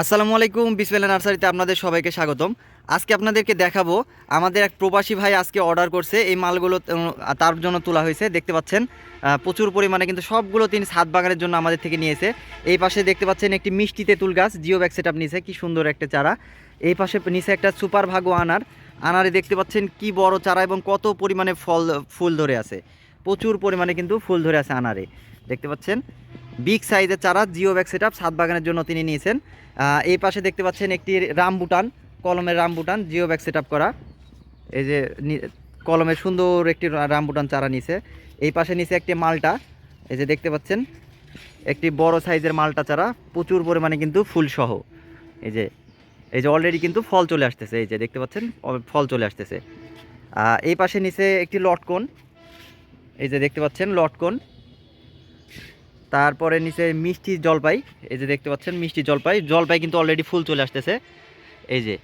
আসসালামু আলাইকুম, বিসমিল্লাহ নার্সারিতে আপনাদের সবাইকে স্বাগতম। আজকে আপনাদেরকে দেখাবো আমাদের এক প্রবাসী ভাই আজকে অর্ডার করছে এই মালগুলো তার জন্য তোলা হয়েছে। দেখতে পাচ্ছেন প্রচুর পরিমাণে কিন্তু সবগুলো তিনি ছাদ বাগানের জন্য আমাদের থেকে নিয়েছে। এই পাশে দেখতে পাচ্ছেন একটি মিষ্টি তেঁতুল গাছ জিও ব্যাগ সেটআপ নিয়েছে, কি সুন্দর একটা চারা। এই পাশে নিচে একটা সুপার ভাগো আনারে দেখতে পাচ্ছেন কি বড় চারা এবং কত পরিমাণে ফুল ধরে আছে। প্রচুর পরিমাণে কিন্তু ফুল ধরে আছে আনারে, দেখতে পাচ্ছেন বিগ সাইজের চারা জিও ব্যাগ সেটআপ ছাদ বাগানের জন্য তিনি নিয়েছেন। এই পাশে দেখতে পাচ্ছেন একটি রামবুটান, কলমের রামবুটান জিও ব্যাগ সেটআপ করা। এই যে কলমের সুন্দর একটি রামবুটান চারা নিছে। এই পাশে নিচে একটি মালটা, এই যে দেখতে পাচ্ছেন একটি বড় সাইজের মালটা চারা, প্রচুর পরিমাণে কিন্তু ফুলসহ। এই যে অলরেডি কিন্তু ফল চলে আসতেছে, এই যে দেখতে পাচ্ছেন ফল চলে আসতেছে। এই পাশে নিচে একটি লটকন, এই যে দেখতে পাচ্ছেন লটকন। তারপরে নিচে মিষ্টি জলপাই, এই যে দেখতে পাচ্ছেন মিষ্টি জলপাই কিন্তু অলরেডি ফুল চলে আসতেছে। এই যে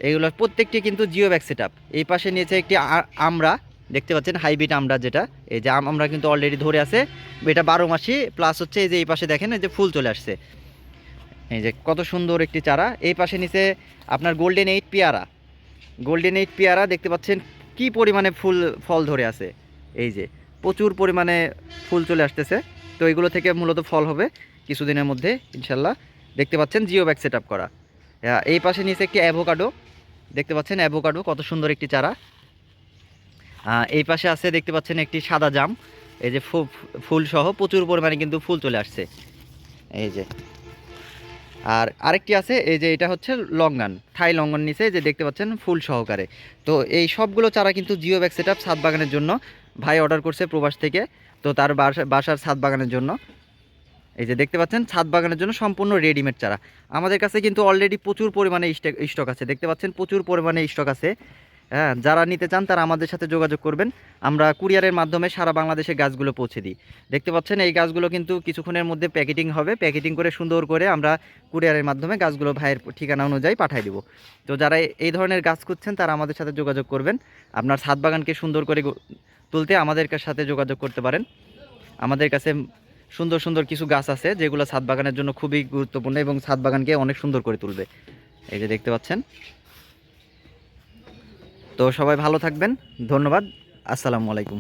এইগুলো প্রত্যেকটি কিন্তু জিও ব্যাগ সেটআপ। এই পাশে নিচে একটি আমরা দেখতে পাচ্ছেন হাইব্রিড আমরা, যেটা এই যে আমরা কিন্তু অলরেডি ধরে আছে, এটা 12 মাসি প্লাস হচ্ছে। এই যে এই পাশে দেখেন এই যে ফুল চলে আসছে, এই যে কত সুন্দর একটি চারা। এই পাশে নিচে আপনার গোল্ডেন এইট পেয়ারা দেখতে পাচ্ছেন কি পরিমাণে ফল ধরে আছে। এই যে প্রচুর পরিমাণে ফুল চলে আসতেছে। তো এগুলো থেকে মূলত ফল হবে কিছুদিনের মধ্যে ইনশাল্লাহ। দেখতে পাচ্ছেন জিও ব্যাগ সেটআপ করা। এই পাশে নিচে একটি অ্যাভোকাডো, দেখতে পাচ্ছেন অ্যাভোকাডো কত সুন্দর একটি চারা। এই পাশে আছে দেখতে পাচ্ছেন একটি সাদা জাম, এই যে ফুল সহ প্রচুর পরিমাণে কিন্তু ফুল চলে আসছে। এই যে আর আরেকটি আছে, এই যে এটা হচ্ছে লঙ্গান, থাই লঙ্গন নিচে যে দেখতে পাচ্ছেন ফুল সহকারে। তো এই সবগুলো চারা কিন্তু জিও ব্যাগ সেটআপ ছাদ বাগানের জন্য ভাই অর্ডার করছে প্রবাস থেকে, তো তার বাসার ছাদ বাগানের জন্য। এই যে দেখতে পাচ্ছেন ছাদ বাগানের জন্য সম্পূর্ণ রেডিমেড চারা। আমাদের কাছে কিন্তু অলরেডি প্রচুর পরিমাণে স্টক আছে, দেখতে পাচ্ছেন প্রচুর পরিমাণে স্টক আছে। হ্যাঁ, যারা নিতে চান তারা আমাদের সাথে যোগাযোগ করবেন। আমরা কুরিয়ারের মাধ্যমে সারা বাংলাদেশে গাছগুলো পৌঁছে দিই। দেখতে পাচ্ছেন এই গাছগুলো কিন্তু কিছুক্ষণের মধ্যে প্যাকেটিং হবে, প্যাকেটিং করে সুন্দর করে আমরা কুরিয়ারের মাধ্যমে গাছগুলো ভাইয়ের ঠিকানা অনুযায়ী পাঠিয়ে দিব। তো যারা এই ধরনের গাছ খুঁজছেন তারা আমাদের সাথে যোগাযোগ করবেন। আপনার ছাদ বাগানকে সুন্দর করে তুলতে আমাদের সাথে যোগাযোগ করতে পারেন। আমাদের কাছে সুন্দর সুন্দর কিছু গাছ আছে যেগুলো ছাদ বাগানের জন্য খুবই গুরুত্বপূর্ণ এবং ছাদ বাগানকে অনেক সুন্দর করে তুলবে। এই যে দেখতে পাচ্ছেন। তো সবাই ভালো থাকবেন, ধন্যবাদ, আসসালামু আলাইকুম।